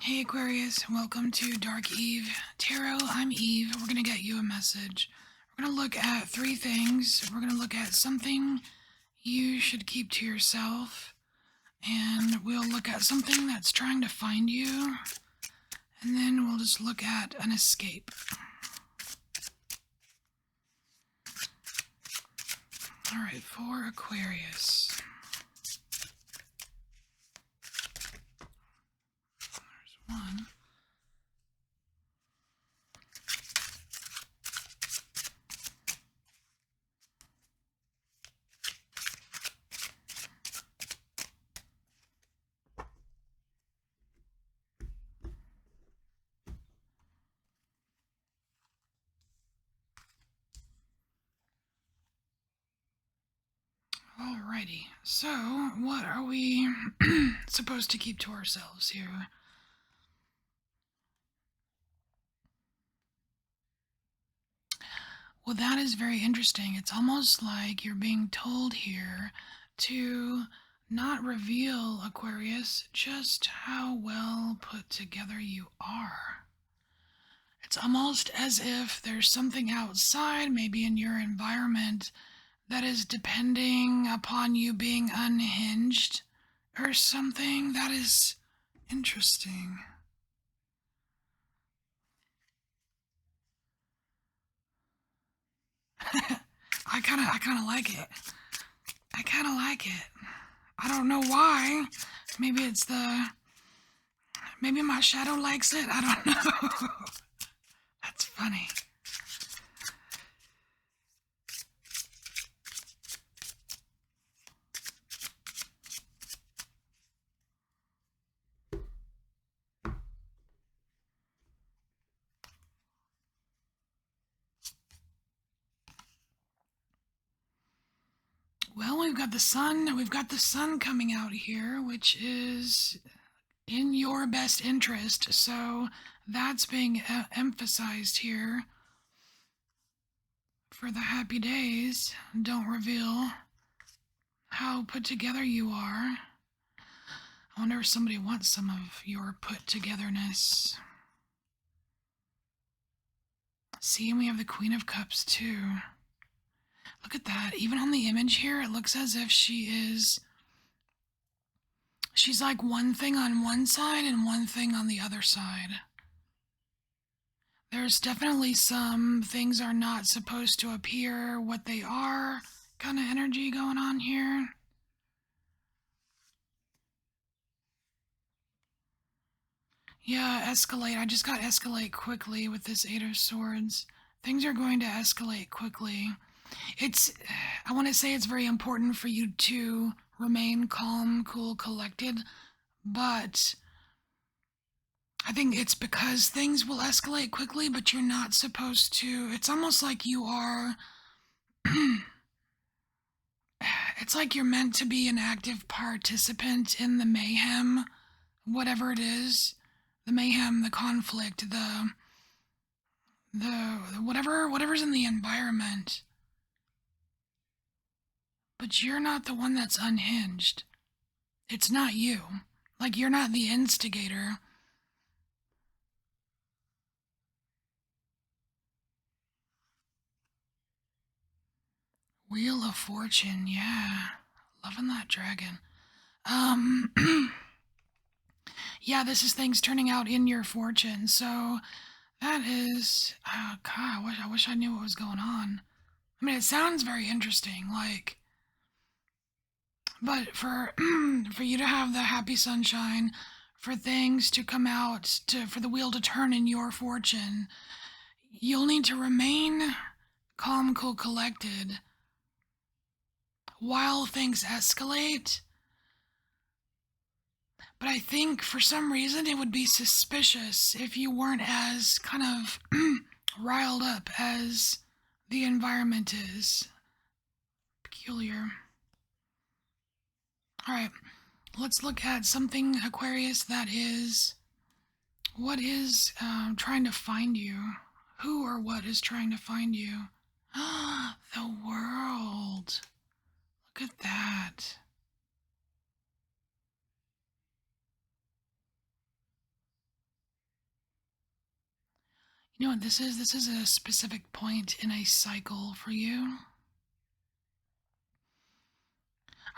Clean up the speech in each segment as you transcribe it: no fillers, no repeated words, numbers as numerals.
Hey Aquarius, welcome to Dark Eve Tarot. I'm Eve. We're going to get you a message. We're going to look at three things. We're going to look at something you should keep to yourself, and we'll look at something that's trying to find you, and then we'll just look at an escape. Alright, for Aquarius. There's one. Alrighty, so what are we supposed to keep to ourselves here? Well, that is very interesting. It's almost like you're being told here to not reveal, Aquarius, just how well put together you are. It's almost as if there's something outside, maybe in your environment, that is depending upon you being unhinged or something. That is interesting. I kind of like it. I kind of like it. I don't know why. Maybe it's maybe my shadow likes it. I don't know. That's funny. Well, we've got the sun. We've got the sun coming out here, which is in your best interest. So that's being emphasized here. For the happy days, don't reveal how put together you are. I wonder if somebody wants some of your put togetherness. See, and we have the Queen of Cups too. Look at that. Even on the image here, it looks as if she's like one thing on one side and one thing on the other side. There's definitely some things are not supposed to appear what they are kind of energy going on here. Yeah, escalate. I just got escalate quickly with this Eight of Swords. Things are going to escalate quickly. I want to say it's very important for you to remain calm, cool, collected, but I think it's because things will escalate quickly, but you're not supposed to. It's almost like you are. It's like you're meant to be an active participant in the mayhem, whatever it is. The mayhem, the conflict, the whatever's in the environment. But you're not the one that's unhinged. It's not you. Like, you're not the instigator. Wheel of Fortune, yeah. Loving that dragon. Yeah, this is things turning out in your fortune. So that is, God, I wish I knew what was going on. I mean, it sounds very interesting, like, but for for you to have the happy sunshine, for things to come out, for the wheel to turn in your fortune, you'll need to remain calm, cool, collected while things escalate. But I think for some reason it would be suspicious if you weren't as kind of riled up as the environment is. Peculiar. Alright, let's look at something, Aquarius, that is... What is trying to find you? Who or what is trying to find you? The world. Look at that. You know what this is? This is a specific point in a cycle for you.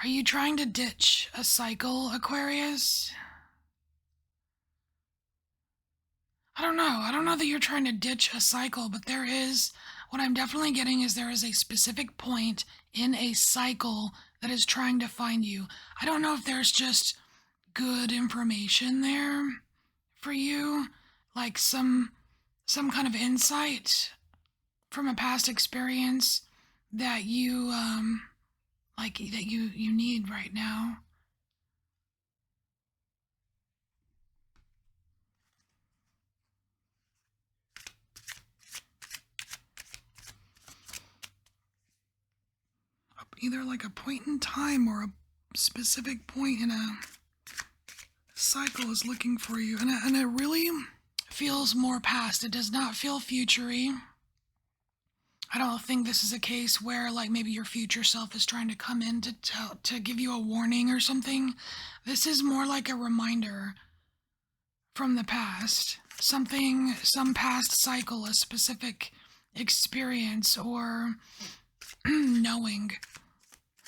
Are you trying to ditch a cycle, Aquarius? I don't know. I don't know that you're trying to ditch a cycle, but there is, what I'm definitely getting is there is a specific point in a cycle that is trying to find you. I don't know if there's just good information there for you, like some kind of insight from a past experience that you like that you need right now. Either like a point in time or a specific point in a cycle is looking for you, and it really feels more past. It does not feel futury. I don't think this is a case where like maybe your future self is trying to come in to give you a warning or something. This is more like a reminder from the past. Something, some past cycle, a specific experience or knowing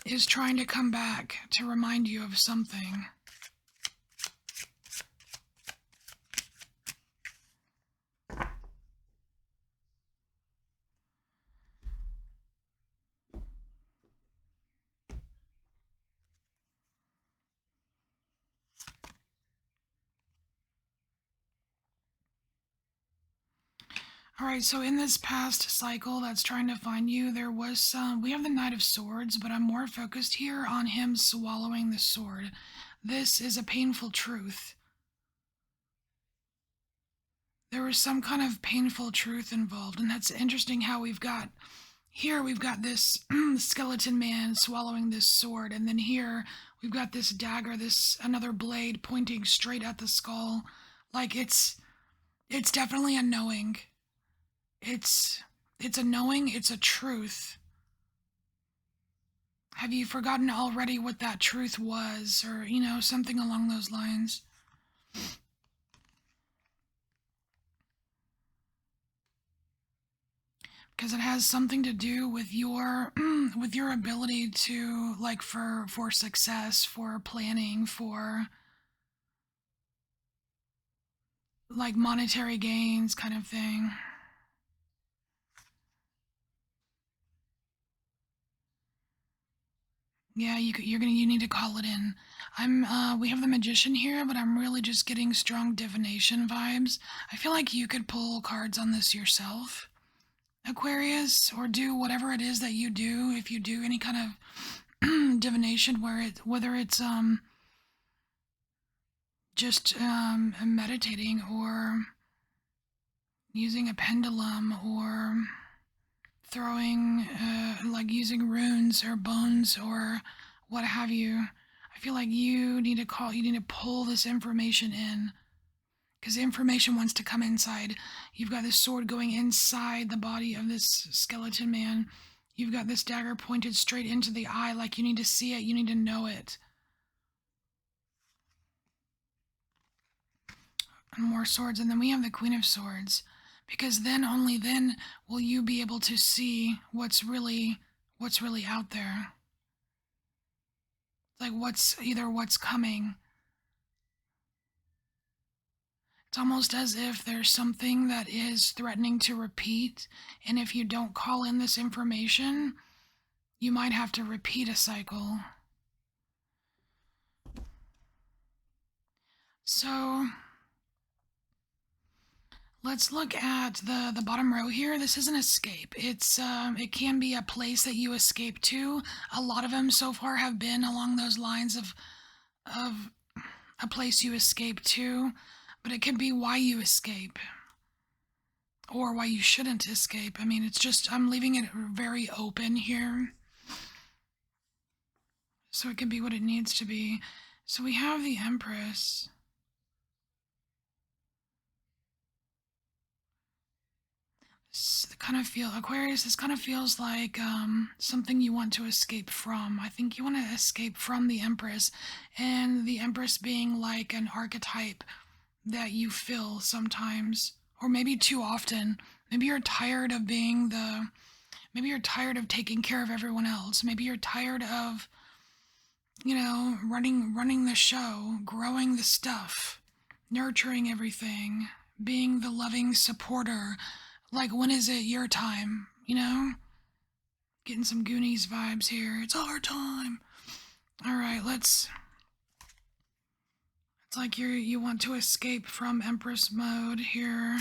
is trying to come back to remind you of something. All right, so in this past cycle that's trying to find you, there was some. We have the Knight of Swords, but I'm more focused here on him swallowing the sword. This is a painful truth. There was some kind of painful truth involved, and that's interesting how we've got this skeleton man swallowing this sword, and then here we've got this dagger, this another blade pointing straight at the skull. Like it's definitely a knowing. It's a knowing, it's a truth. Have you forgotten already what that truth was, or something along those lines? Because it has something to do with your with your ability to like for success, for planning, for like monetary gains kind of thing. Yeah, you need to call it in. We have the magician here, but I'm really just getting strong divination vibes. I feel like you could pull cards on this yourself, Aquarius, or do whatever it is that you do. If you do any kind of divination, whether it's just meditating or using a pendulum or throwing like using runes or bones or what have you. I feel like you need to pull this information in because the information wants to come inside. You've got this sword going inside the body of this skeleton man. You've got this dagger pointed straight into the eye, like you need to see it, you need to know it. And more swords, and then we have the Queen of Swords. Because then, only then, will you be able to see what's really out there. Like what's coming. It's almost as if there's something that is threatening to repeat, and if you don't call in this information, you might have to repeat a cycle. So let's look at the bottom row here. This is an escape. It can be a place that you escape to. A lot of them so far have been along those lines of a place you escape to, but it could be why you escape or why you shouldn't escape. I mean, it's just I'm leaving it very open here. So it can be what it needs to be. So we have the Empress. Aquarius, this kind of feels like something you want to escape from. I think you want to escape from the Empress, and the Empress being like an archetype that you fill sometimes. or maybe too often. Maybe you're tired of being the maybe you're tired of taking care of everyone else. Maybe you're tired of, running the show, growing the stuff, nurturing everything, being the loving supporter. Like, when is it your time? Getting some Goonies vibes here. It's our time. All right, let's. It's like you want to escape from Empress mode here.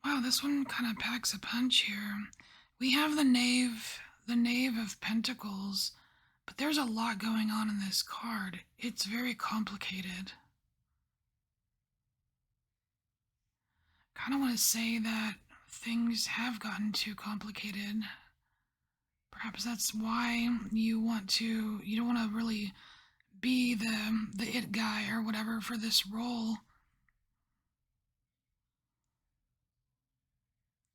Wow, this one kind of packs a punch here. We have the Knave of Pentacles, but there's a lot going on in this card. It's very complicated. Kind of want to say that things have gotten too complicated. Perhaps that's why you don't want to really be the it guy or whatever for this role.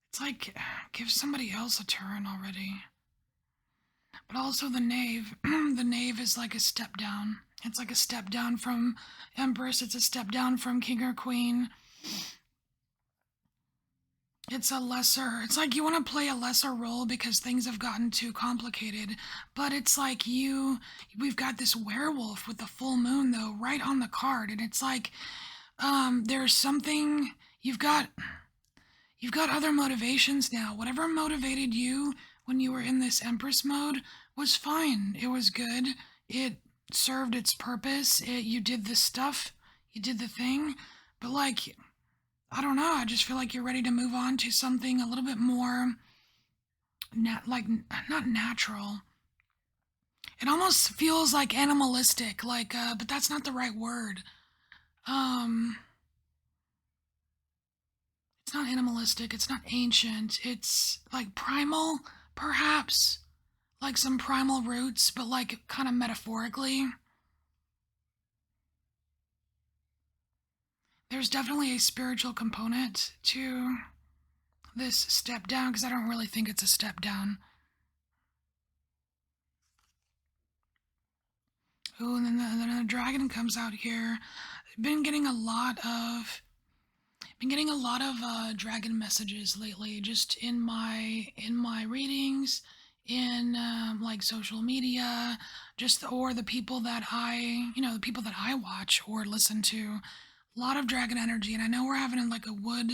It's like, give somebody else a turn already. But also the Knave, the Knave is like a step down. It's like a step down from Empress, it's a step down from King or Queen. It's like you want to play a lesser role because things have gotten too complicated. But it's like we've got this werewolf with the full moon though, right on the card. And it's like, there's something, you've got other motivations now. Whatever motivated you when you were in this Empress mode was fine. It was good. It served its purpose. You did the stuff. You did the thing. But like, I don't know. I just feel like you're ready to move on to something a little bit more, not natural. It almost feels like animalistic, but that's not the right word. Um, it's not animalistic. It's not ancient. It's like primal, perhaps, like some primal roots, but like kind of metaphorically. There's definitely a spiritual component to this step down because I don't really think it's a step down. Ooh, and then the dragon comes out here. I've been getting a lot of dragon messages lately, just in my readings, in like social media, or the people that the people that I watch or listen to. A lot of dragon energy, and I know we're having like a wood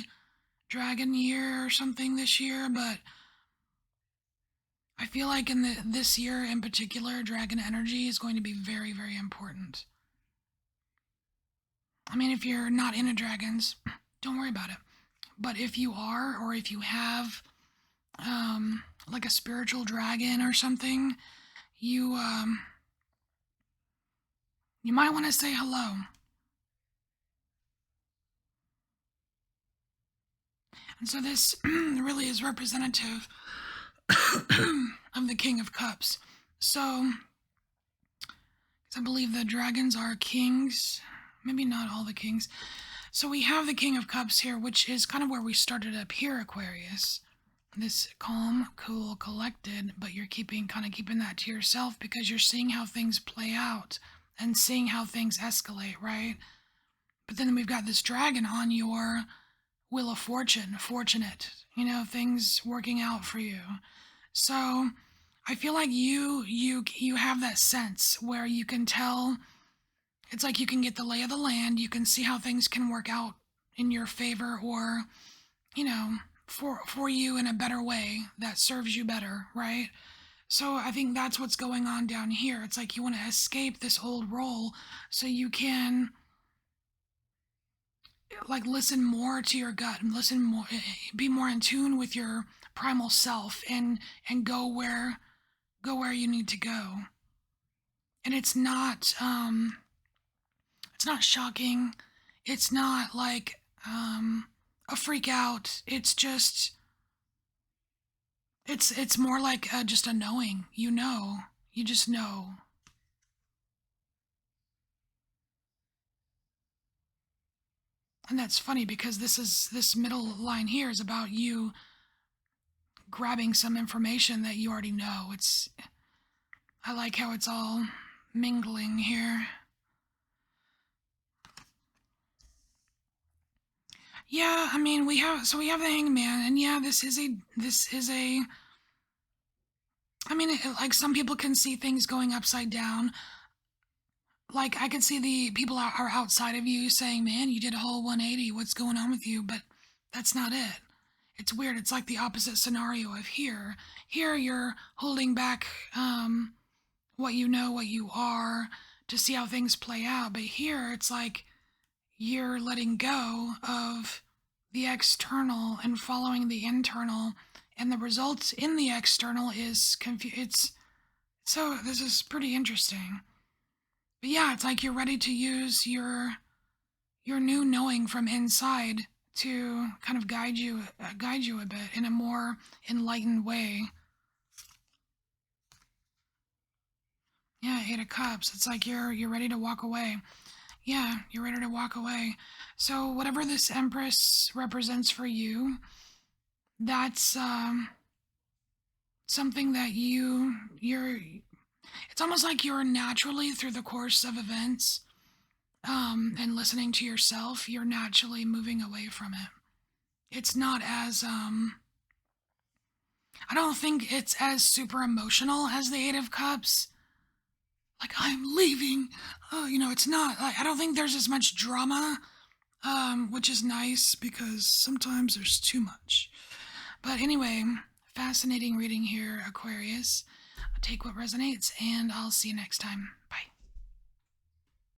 dragon year or something this year, but I feel like in this year in particular, dragon energy is going to be very, very important. I mean, if you're not into dragons, don't worry about it. But if you are, or if you have, like a spiritual dragon or something, you you might want to say hello. And so this really is representative of the King of Cups. So I believe the dragons are kings, maybe not all the kings. So we have the King of Cups here, which is kind of where we started up here, Aquarius. This calm, cool, collected, but you're keeping that to yourself because you're seeing how things play out and seeing how things escalate, right? But then we've got this dragon on your wheel of fortune, fortunate, things working out for you. So I feel like you have that sense where you can tell. It's like you can get the lay of the land, you can see how things can work out in your favor, or you know for you in a better way that serves you better, right? So I think that's what's going on down here. It's like you want to escape this old role so you can like listen more to your gut and listen more, be more in tune with your primal self, and go where you need to go. And it's not shocking. It's not like a freak out. It's more like just a knowing. You just know. And that's funny because this middle line here is about you grabbing some information that you already know. I like how it's all mingling here. Yeah, I mean, we have the Hangman, and yeah, this is a. I mean, like some people can see things going upside down. Like I can see the people are outside of you saying, "Man, you did a whole 180. What's going on with you?" But that's not it. It's weird. It's like the opposite scenario of here. Here you're holding back what you know, what you are, to see how things play out. But here it's like you're letting go of the external and following the internal, and the results in the external is it's so this is pretty interesting. But yeah, it's like you're ready to use your new knowing from inside to kind of guide you a bit in a more enlightened way. Yeah, 8 of Cups. It's like you're ready to walk away. Yeah, you're ready to walk away. So whatever this Empress represents for you, that's something that you're. It's almost like you're naturally through the course of events, and listening to yourself, you're naturally moving away from it. It's not as I don't think it's as super emotional as the 8 of Cups. Like I'm leaving. It's not. I don't think there's as much drama, which is nice because sometimes there's too much. But anyway, fascinating reading here, Aquarius. Take what resonates, and I'll see you next time. Bye.